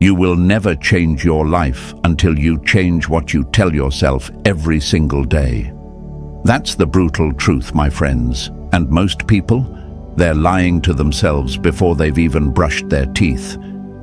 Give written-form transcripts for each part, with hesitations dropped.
You will never change your life until you change what you tell yourself every single day. That's the brutal truth, my friends. And most people, they're lying to themselves before they've even brushed their teeth.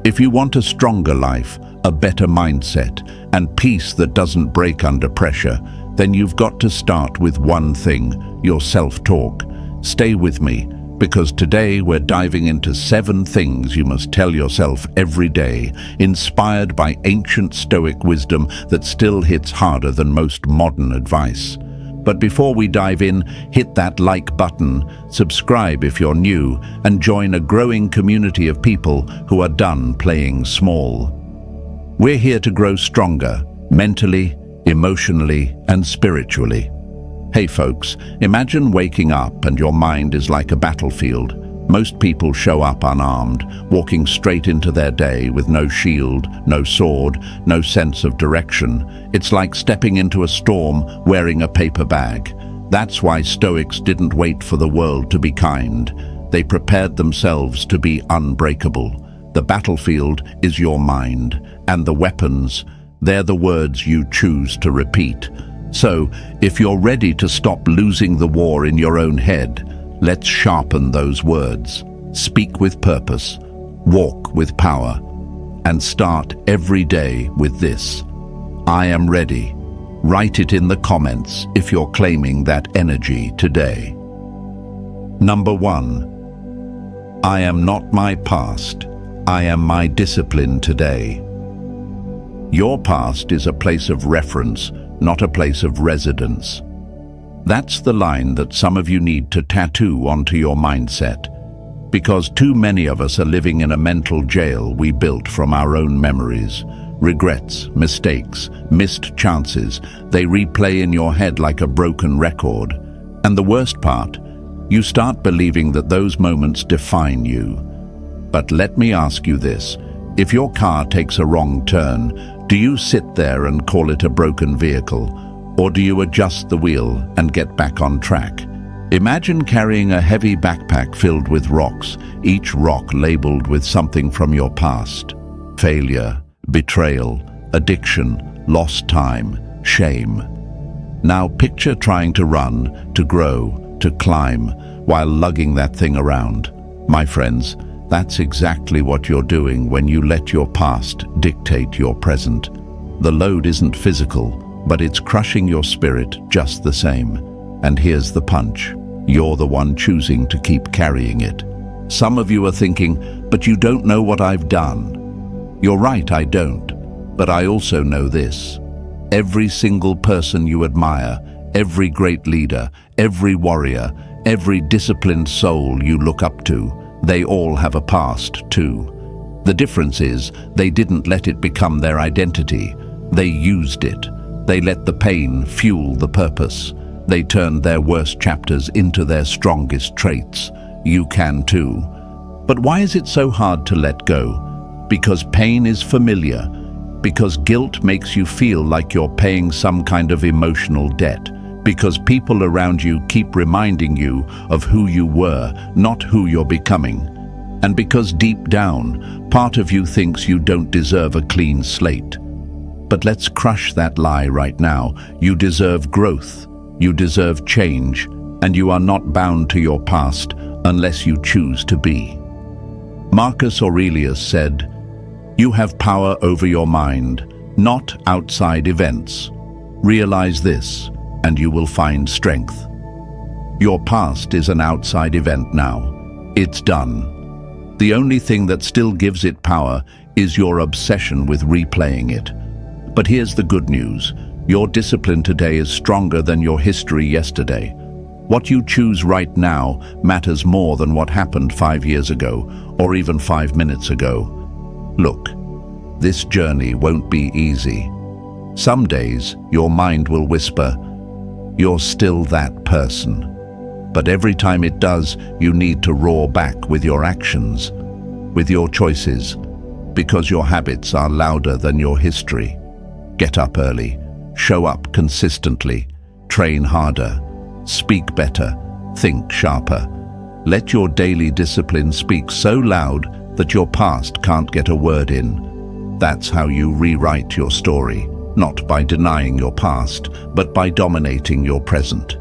If you want a stronger life, a better mindset, and peace that doesn't break under pressure, then you've got to start with one thing: your self-talk. Stay with me, because today we're diving into 7 things you must tell yourself every day, inspired by ancient Stoic wisdom that still hits harder than most modern advice. But before we dive in, hit that like button, subscribe if you're new, and join a growing community of people who are done playing small. We're here to grow stronger, mentally, emotionally, and spiritually. Hey folks, imagine waking up and your mind is like a battlefield. Most people show up unarmed, walking straight into their day with no shield, no sword, no sense of direction. It's like stepping into a storm wearing a paper bag. That's why Stoics didn't wait for the world to be kind. They prepared themselves to be unbreakable. The battlefield is your mind, and the weapons, they're the words you choose to repeat. So, if you're ready to stop losing the war in your own head, let's sharpen those words. Speak with purpose, walk with power, and start every day with this: I am ready. Write it in the comments if you're claiming that energy today. Number 1. I am not my past. I am my discipline today. Your past is a place of reference, not a place of residence. That's the line that some of you need to tattoo onto your mindset, because too many of us are living in a mental jail we built from our own memories. Regrets, mistakes, missed chances, they replay in your head like a broken record. And the worst part, you start believing that those moments define you. But let me ask you this: if your car takes a wrong turn, do you sit there and call it a broken vehicle, or do you adjust the wheel and get back on track? Imagine carrying a heavy backpack filled with rocks, each rock labeled with something from your past: failure, betrayal, addiction, lost time, shame. Now picture trying to run, to grow, to climb, while lugging that thing around. My friends, that's exactly what you're doing when you let your past dictate your present. The load isn't physical, but it's crushing your spirit just the same. And here's the punch: you're the one choosing to keep carrying it. Some of you are thinking, but you don't know what I've done. You're right, I don't. But I also know this: every single person you admire, every great leader, every warrior, every disciplined soul you look up to, they all have a past too. The difference is, they didn't let it become their identity. They used it. They let the pain fuel the purpose. They turned their worst chapters into their strongest traits. You can too. But why is it so hard to let go? Because pain is familiar. Because guilt makes you feel like you're paying some kind of emotional debt. Because people around you keep reminding you of who you were, not who you're becoming. And because deep down, part of you thinks you don't deserve a clean slate. But let's crush that lie right now. You deserve growth, you deserve change, and you are not bound to your past unless you choose to be. Marcus Aurelius said, "You have power over your mind, not outside events. Realize this, and you will find strength." Your past is an outside event now. It's done. The only thing that still gives it power is your obsession with replaying it. But here's the good news. Your discipline today is stronger than your history yesterday. What you choose right now matters more than what happened 5 years ago, or even 5 minutes ago. Look, this journey won't be easy. Some days, your mind will whisper, "You're still that person." But every time it does, you need to roar back with your actions, with your choices, because your habits are louder than your history. Get up early, show up consistently, train harder, speak better, think sharper. Let your daily discipline speak so loud that your past can't get a word in. That's how you rewrite your story, not by denying your past, but by dominating your present.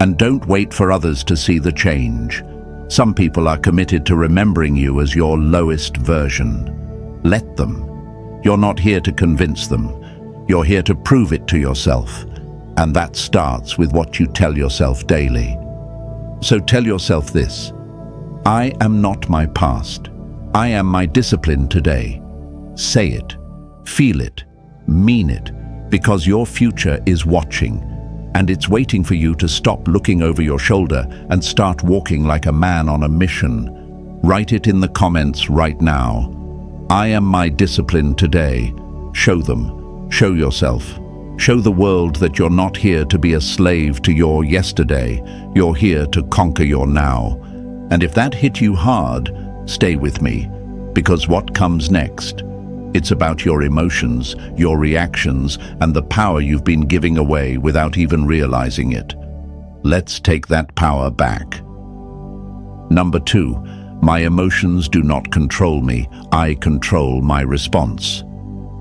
And don't wait for others to see the change. Some people are committed to remembering you as your lowest version. Let them. You're not here to convince them. You're here to prove it to yourself. And that starts with what you tell yourself daily. So tell yourself this: I am not my past. I am my discipline today. Say it, feel it, mean it, because your future is watching, and it's waiting for you to stop looking over your shoulder and start walking like a man on a mission. Write it in the comments right now. I am my discipline today. Show them, show yourself. Show the world that you're not here to be a slave to your yesterday. You're here to conquer your now. And if that hit you hard, stay with me, because what comes next? It's about your emotions, your reactions, and the power you've been giving away without even realizing it. Let's take that power back. Number 2, my emotions do not control me. I control my response.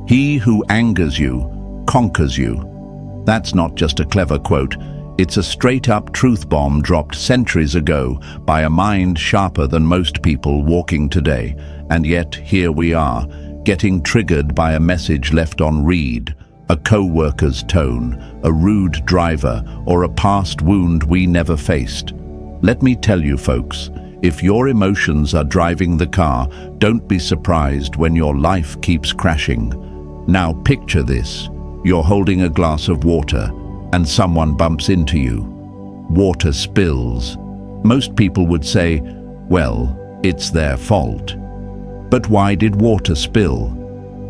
He who angers you conquers you. That's not just a clever quote. It's a straight-up truth bomb dropped centuries ago by a mind sharper than most people walking today. And yet, here we are, getting triggered by a message left on read, a co-worker's tone, a rude driver, or a past wound we never faced. Let me tell you, folks, if your emotions are driving the car, don't be surprised when your life keeps crashing. Now picture this. You're holding a glass of water, and someone bumps into you. Water spills. Most people would say, well, it's their fault. But why did water spill?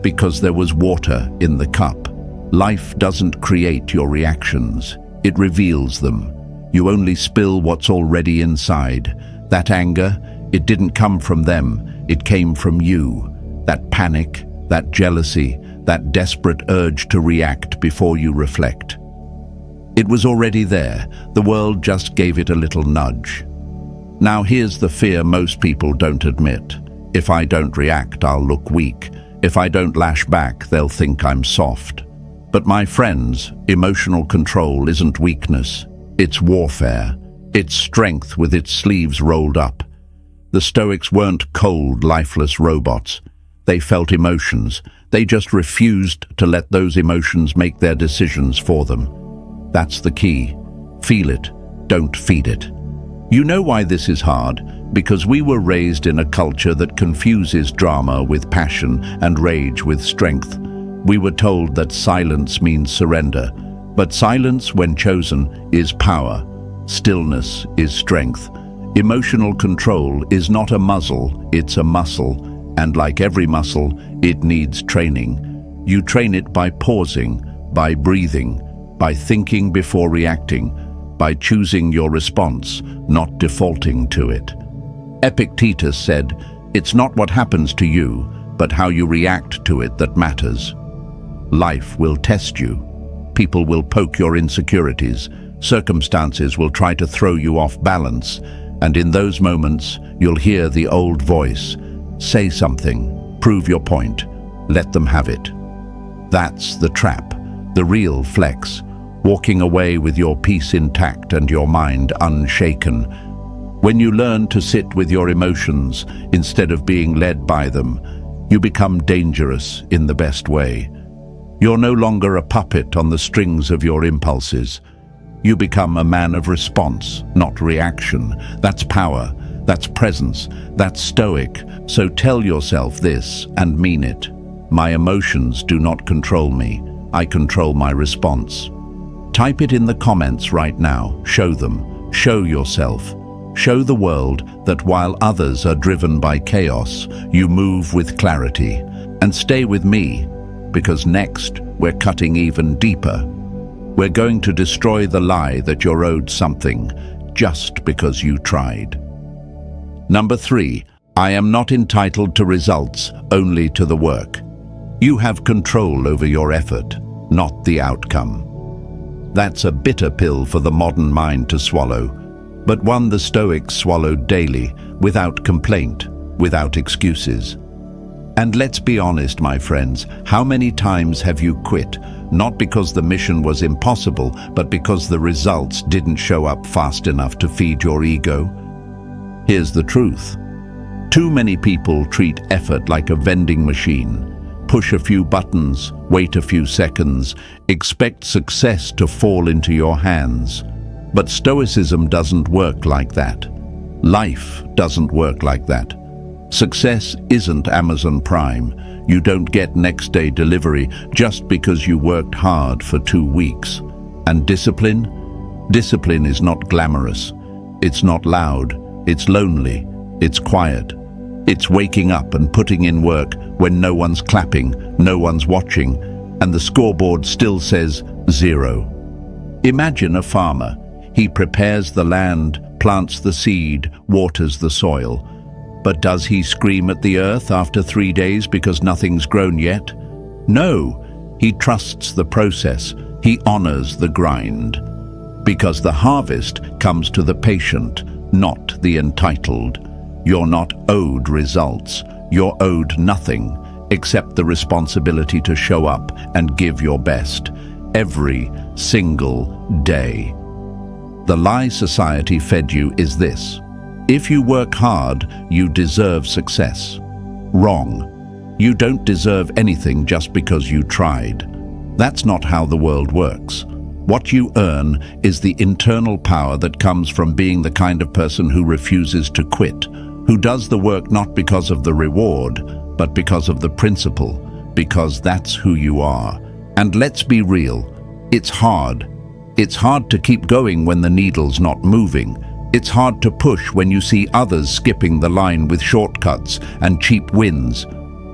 Because there was water in the cup. Life doesn't create your reactions. It reveals them. You only spill what's already inside. That anger, it didn't come from them. It came from you. That panic, that jealousy, that desperate urge to react before you reflect. It was already there. The world just gave it a little nudge. Now here's the fear most people don't admit. If I don't react, I'll look weak. If I don't lash back, they'll think I'm soft. But my friends, emotional control isn't weakness. It's warfare. It's strength with its sleeves rolled up. The Stoics weren't cold, lifeless robots. They felt emotions. They just refused to let those emotions make their decisions for them. That's the key. Feel it. Don't feed it. You know why this is hard? Because we were raised in a culture that confuses drama with passion and rage with strength. We were told that silence means surrender, but silence, when chosen, is power. Stillness is strength. Emotional control is not a muzzle, it's a muscle, and like every muscle, it needs training. You train it by pausing, by breathing, by thinking before reacting, by choosing your response, not defaulting to it. Epictetus said, "It's not what happens to you, but how you react to it that matters." Life will test you. People will poke your insecurities. Circumstances will try to throw you off balance. And in those moments, you'll hear the old voice. Say something. Prove your point. Let them have it. That's the trap, the real flex. Walking away with your peace intact and your mind unshaken. When you learn to sit with your emotions instead of being led by them, you become dangerous in the best way. You're no longer a puppet on the strings of your impulses. You become a man of response, not reaction. That's power, that's presence, that's stoic. So tell yourself this and mean it. My emotions do not control me. I control my response. Type it in the comments right now. Show them. Show yourself. Show the world that while others are driven by chaos, you move with clarity. And stay with me, because next we're cutting even deeper. We're going to destroy the lie that you're owed something just because you tried. Number 3, I am not entitled to results, only to the work. You have control over your effort, not the outcome. That's a bitter pill for the modern mind to swallow, but one the Stoics swallowed daily, without complaint, without excuses. And let's be honest, my friends, how many times have you quit? Not because the mission was impossible, but because the results didn't show up fast enough to feed your ego? Here's the truth. Too many people treat effort like a vending machine. Push a few buttons, wait a few seconds, expect success to fall into your hands. But Stoicism doesn't work like that. Life doesn't work like that. Success isn't Amazon Prime. You don't get next day delivery just because you worked hard for 2 weeks. And discipline? Discipline is not glamorous. It's not loud. It's lonely. It's quiet. It's waking up and putting in work when no one's clapping, no one's watching, and the scoreboard still says 0. Imagine a farmer. He prepares the land, plants the seed, waters the soil. But does he scream at the earth after 3 days because nothing's grown yet? No, he trusts the process. He honors the grind. Because the harvest comes to the patient, not the entitled. You're not owed results. You're owed nothing except the responsibility to show up and give your best every single day. The lie society fed you is this: if you work hard, you deserve success. Wrong. You don't deserve anything just because you tried. That's not how the world works. What you earn is the internal power that comes from being the kind of person who refuses to quit, who does the work not because of the reward, but because of the principle, because that's who you are. And let's be real, it's hard. It's hard to keep going when the needle's not moving. It's hard to push when you see others skipping the line with shortcuts and cheap wins.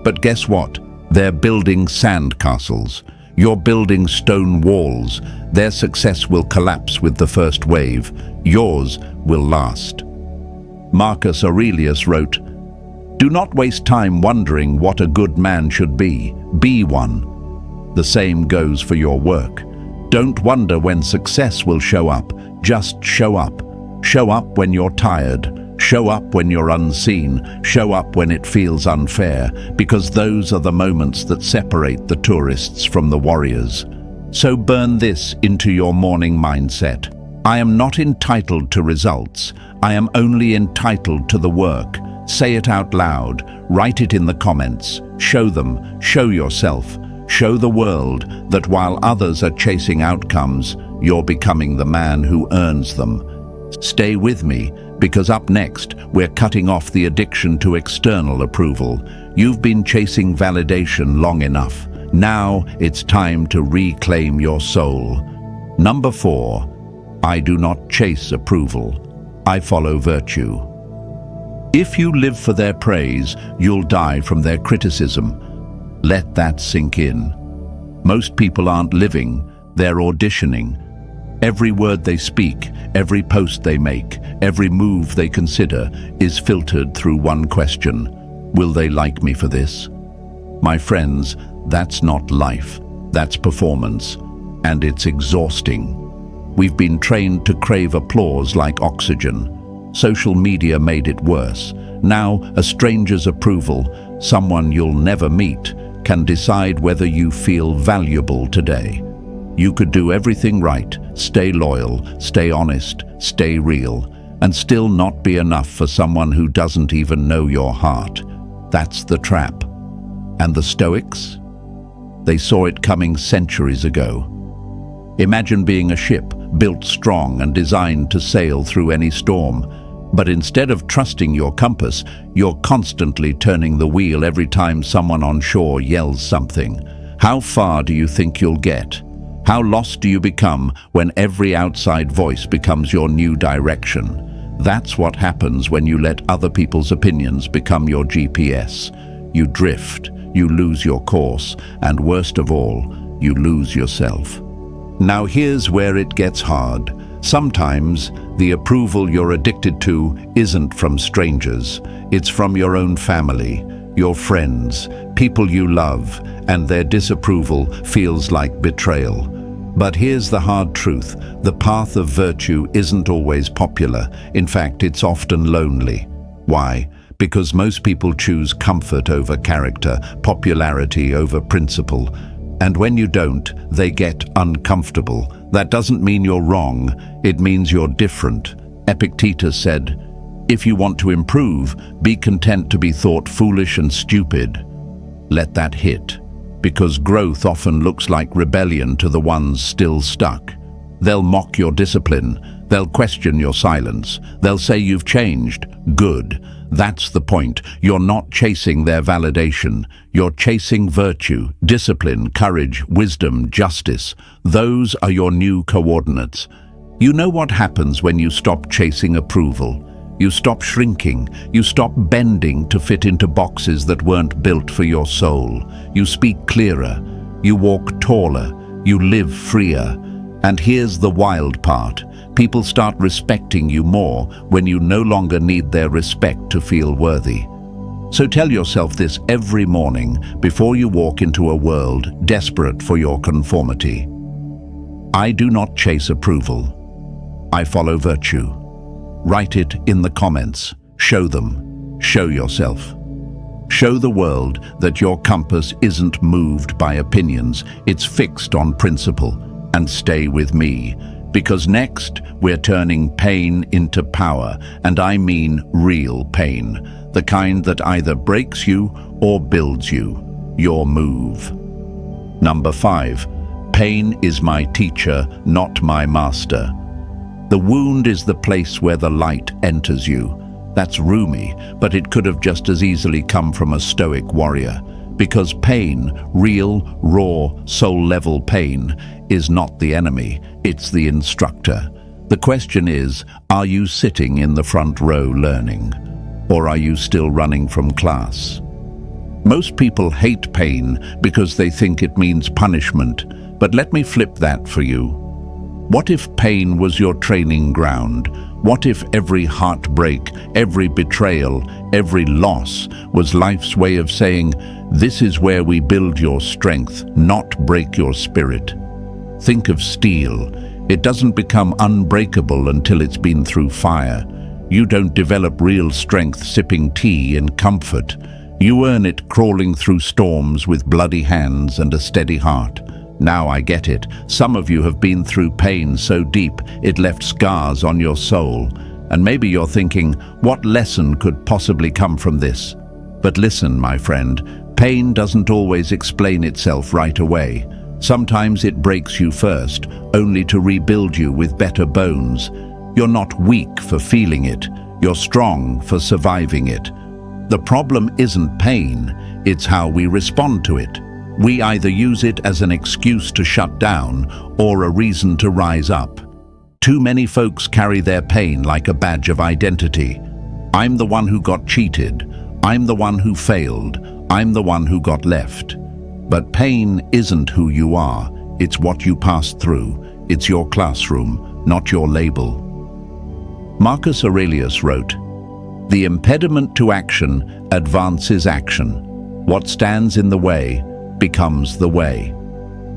But guess what? They're building sandcastles. You're building stone walls. Their success will collapse with the first wave. Yours will last. Marcus Aurelius wrote, "Do not waste time wondering what a good man should be. Be one." The same goes for your work. Don't wonder when success will show up. Just show up. Show up when you're tired. Show up when you're unseen. Show up when it feels unfair, because those are the moments that separate the tourists from the warriors. So burn this into your morning mindset. I am not entitled to results. I am only entitled to the work. Say it out loud. Write it in the comments. Show them. Show yourself. Show the world that while others are chasing outcomes, you're becoming the man who earns them. Stay with me, because up next, we're cutting off the addiction to external approval. You've been chasing validation long enough. Now it's time to reclaim your soul. Number 4, I do not chase approval. I follow virtue. If you live for their praise, you'll die from their criticism. Let that sink in. Most people aren't living, they're auditioning. Every word they speak, every post they make, every move they consider is filtered through one question: will they like me for this? My friends, that's not life, that's performance, and it's exhausting. We've been trained to crave applause like oxygen. Social media made it worse. Now, a stranger's approval, someone you'll never meet, can decide whether you feel valuable today. You could do everything right, stay loyal, stay honest, stay real, and still not be enough for someone who doesn't even know your heart. That's the trap. And the Stoics? They saw it coming centuries ago. Imagine being a ship, built strong and designed to sail through any storm. But instead of trusting your compass, you're constantly turning the wheel every time someone on shore yells something. How far do you think you'll get? How lost do you become when every outside voice becomes your new direction? That's what happens when you let other people's opinions become your GPS. You drift, you lose your course, and worst of all, you lose yourself. Now here's where it gets hard. Sometimes the approval you're addicted to isn't from strangers. It's from your own family, your friends, people you love, and their disapproval feels like betrayal. But here's the hard truth. The path of virtue isn't always popular. In fact, it's often lonely. Why? because most people choose comfort over character, popularity over principle. And when you don't, they get uncomfortable. That doesn't mean you're wrong, it means you're different. Epictetus said, "If you want to improve, be content to be thought foolish and stupid." Let that hit, because growth often looks like rebellion to the ones still stuck. They'll mock your discipline, they'll question your silence, they'll say you've changed. Good. That's the point. You're not chasing their validation. You're chasing virtue, discipline, courage, wisdom, justice. Those are your new coordinates. You know what happens when you stop chasing approval. You stop shrinking. You stop bending to fit into boxes that weren't built for your soul. You speak clearer. You walk taller. You live freer. And here's the wild part. People start respecting you more when you no longer need their respect to feel worthy. So tell yourself this every morning before you walk into a world desperate for your conformity. I do not chase approval. I follow virtue. Write it in the comments. Show them. Show yourself. Show the world that your compass isn't moved by opinions, it's fixed on principle. And stay with me, because next we're turning pain into power, and I mean real pain, the kind that either breaks you or builds you. Your move. Number 5. Pain is my teacher, not my master. The wound is the place where the light enters you. That's roomy, but it could have just as easily come from a Stoic warrior. Because pain, real, raw, soul-level pain, is not the enemy, it's the instructor. The question is, are you sitting in the front row learning? Or are you still running from class? Most people hate pain because they think it means punishment, but let me flip that for you. What if pain was your training ground? What if every heartbreak, every betrayal, every loss was life's way of saying, this is where we build your strength, not break your spirit? Think of steel. It doesn't become unbreakable until it's been through fire. You don't develop real strength sipping tea in comfort. You earn it crawling through storms with bloody hands and a steady heart. Now I get it. Some of you have been through pain so deep it left scars on your soul. And maybe you're thinking, what lesson could possibly come from this? But listen, my friend, pain doesn't always explain itself right away. Sometimes it breaks you first, only to rebuild you with better bones. You're not weak for feeling it. You're strong for surviving it. The problem isn't pain, it's how we respond to it. We either use it as an excuse to shut down or a reason to rise up. Too many folks carry their pain like a badge of identity. I'm the one who got cheated. I'm the one who failed. I'm the one who got left. But pain isn't who you are. It's what you passed through. It's your classroom, not your label. Marcus Aurelius wrote, "The impediment to action advances action. What stands in the way becomes the way."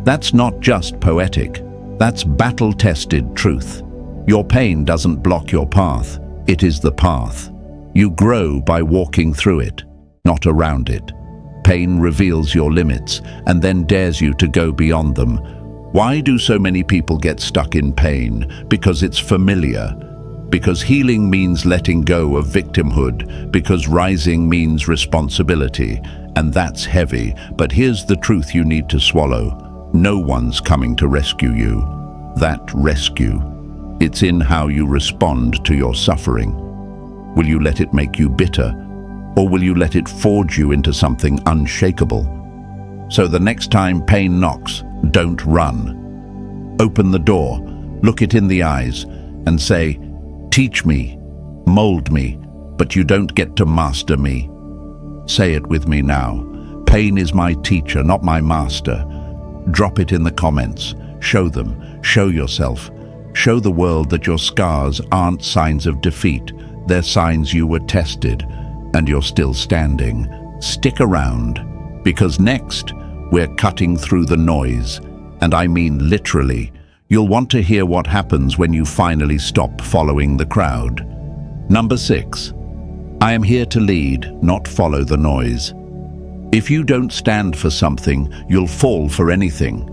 That's not just poetic, that's battle-tested truth. Your pain doesn't block your path, it is the path. You grow by walking through it, not around it. Pain reveals your limits and then dares you to go beyond them. Why do so many people get stuck in pain? Because it's familiar. Because healing means letting go of victimhood. Because rising means responsibility. And that's heavy, but here's the truth you need to swallow. No one's coming to rescue you. That rescue, it's in how you respond to your suffering. Will you let it make you bitter, or will you let it forge you into something unshakable? So the next time pain knocks, don't run. Open the door, look it in the eyes, and say, teach me, mold me, but you don't get to master me. Say it with me now. Pain is my teacher, not my master. Drop it in the comments. Show them. Show yourself. Show the world that your scars aren't signs of defeat. They're signs you were tested, and you're still standing. Stick around, because next, we're cutting through the noise. And I mean literally. You'll want to hear what happens when you finally stop following the crowd. Number 6. I am here to lead, not follow the noise. If you don't stand for something, you'll fall for anything.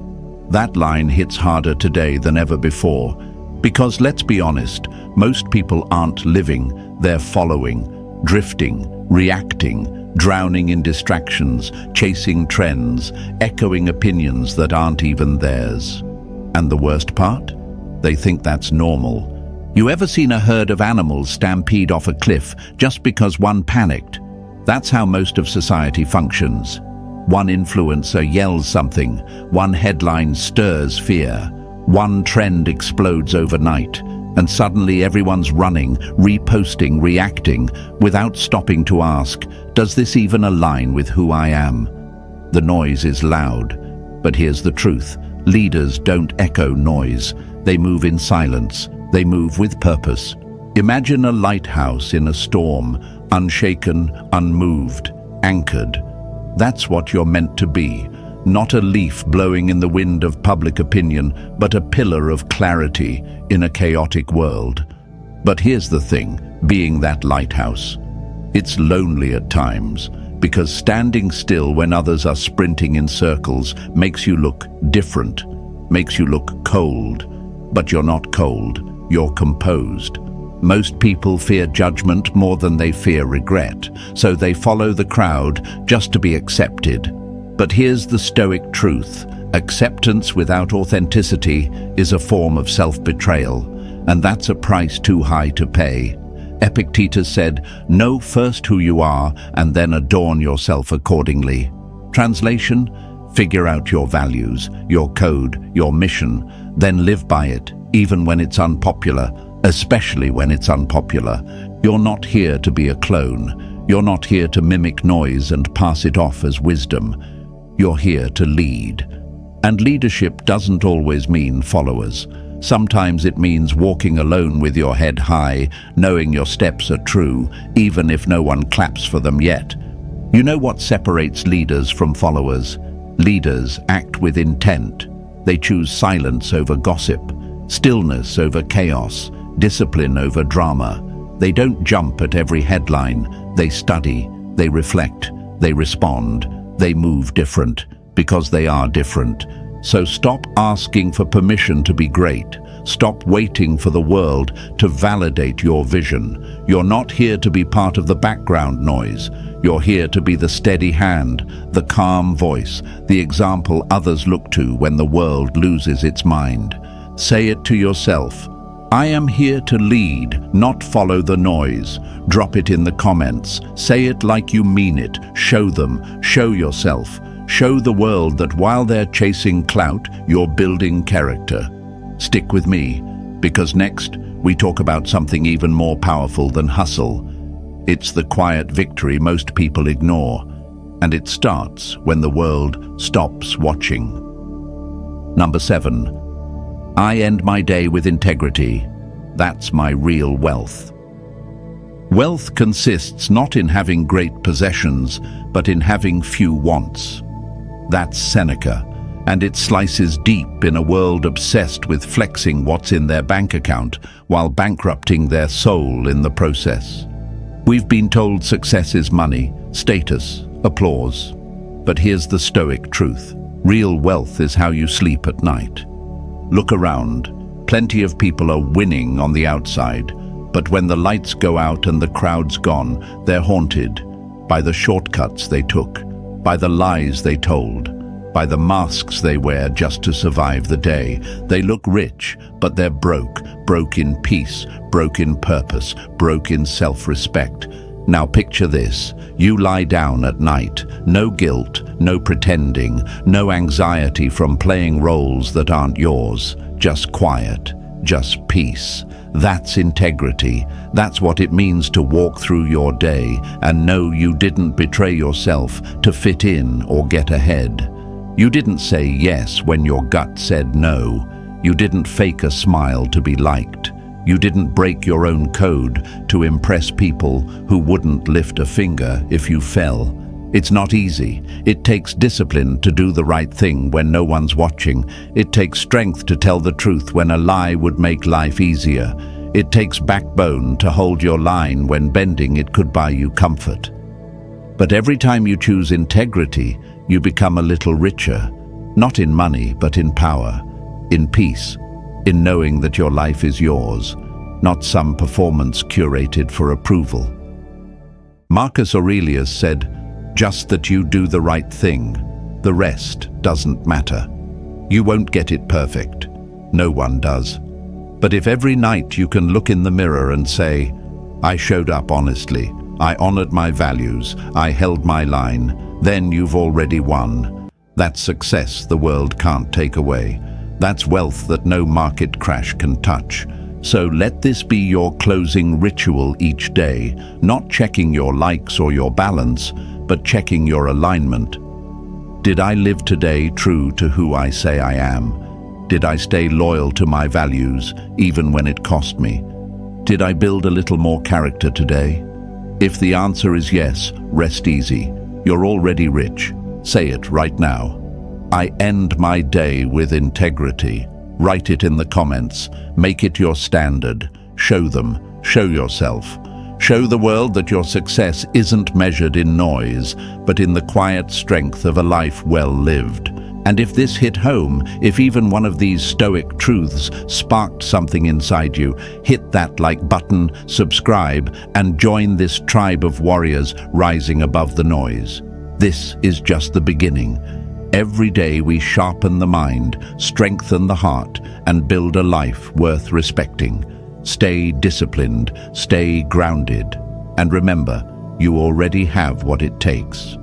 That line hits harder today than ever before. Because let's be honest, most people aren't living, they're following, drifting, reacting, drowning in distractions, chasing trends, echoing opinions that aren't even theirs. And the worst part? They think that's normal. You ever seen a herd of animals stampede off a cliff just because one panicked? That's how most of society functions. One influencer yells something, one headline stirs fear, one trend explodes overnight, and suddenly everyone's running, reposting, reacting, without stopping to ask, does this even align with who I am? The noise is loud, but here's the truth. Leaders don't echo noise. They move in silence. They move with purpose. Imagine a lighthouse in a storm, unshaken, unmoved, anchored. That's what you're meant to be. Not a leaf blowing in the wind of public opinion, but a pillar of clarity in a chaotic world. But here's the thing, being that lighthouse. It's lonely at times, because standing still when others are sprinting in circles makes you look different, makes you look cold. But you're not cold, you're composed. Most people fear judgment more than they fear regret, so they follow the crowd just to be accepted. But here's the Stoic truth. Acceptance without authenticity is a form of self-betrayal, and that's a price too high to pay. Epictetus said, "Know first who you are, and then adorn yourself accordingly." Translation: figure out your values, your code, your mission, then live by it, even when it's unpopular, especially when it's unpopular. You're not here to be a clone. You're not here to mimic noise and pass it off as wisdom. You're here to lead. And leadership doesn't always mean followers. Sometimes it means walking alone with your head high, knowing your steps are true, even if no one claps for them yet. You know what separates leaders from followers? Leaders act with intent. They choose silence over gossip, stillness over chaos, discipline over drama. They don't jump at every headline. They study, they reflect, they respond, they move different, because they are different. So stop asking for permission to be great. Stop waiting for the world to validate your vision. You're not here to be part of the background noise. You're here to be the steady hand, the calm voice, the example others look to when the world loses its mind. Say it to yourself. I am here to lead, not follow the noise. Drop it in the comments. Say it like you mean it. Show them. Show yourself. Show the world that while they're chasing clout, you're building character. Stick with me, because next we talk about something even more powerful than hustle. It's the quiet victory most people ignore, and it starts when the world stops watching. Number 7. I end my day with integrity. That's my real wealth. Wealth consists not in having great possessions, but in having few wants. That's Seneca, and it slices deep in a world obsessed with flexing what's in their bank account while bankrupting their soul in the process. We've been told success is money, status, applause. But here's the Stoic truth. Real wealth is how you sleep at night. Look around. Plenty of people are winning on the outside, but when the lights go out and the crowd's gone, they're haunted by the shortcuts they took, by the lies they told, by the masks they wear just to survive the day. They look rich, but they're broke in peace, broke in purpose, broke in self-respect. Now picture this. You lie down at night, no guilt, no pretending, no anxiety from playing roles that aren't yours, just quiet, just peace. That's integrity. That's what it means to walk through your day and know you didn't betray yourself to fit in or get ahead. You didn't say yes when your gut said no. You didn't fake a smile to be liked. You didn't break your own code to impress people who wouldn't lift a finger if you fell. It's not easy. It takes discipline to do the right thing when no one's watching. It takes strength to tell the truth when a lie would make life easier. It takes backbone to hold your line when bending it could buy you comfort. But every time you choose integrity, you become a little richer, not in money, but in power, in peace, in knowing that your life is yours, not some performance curated for approval. Marcus Aurelius said, "Just that you do the right thing, the rest doesn't matter." You won't get it perfect. No one does. But if every night you can look in the mirror and say, "I showed up honestly, I honored my values, I held my line," then you've already won. That's success the world can't take away. That's wealth that no market crash can touch. So let this be your closing ritual each day, not checking your likes or your balance, but checking your alignment. Did I live today true to who I say I am? Did I stay loyal to my values, even when it cost me? Did I build a little more character today? If the answer is yes, rest easy. You're already rich. Say it right now. I end my day with integrity. Write it in the comments. Make it your standard. Show them. Show yourself. Show the world that your success isn't measured in noise, but in the quiet strength of a life well lived. And if this hit home, if even one of these Stoic truths sparked something inside you, hit that like button, subscribe, and join this tribe of warriors rising above the noise. This is just the beginning. Every day we sharpen the mind, strengthen the heart, and build a life worth respecting. Stay disciplined, stay grounded, and remember, you already have what it takes.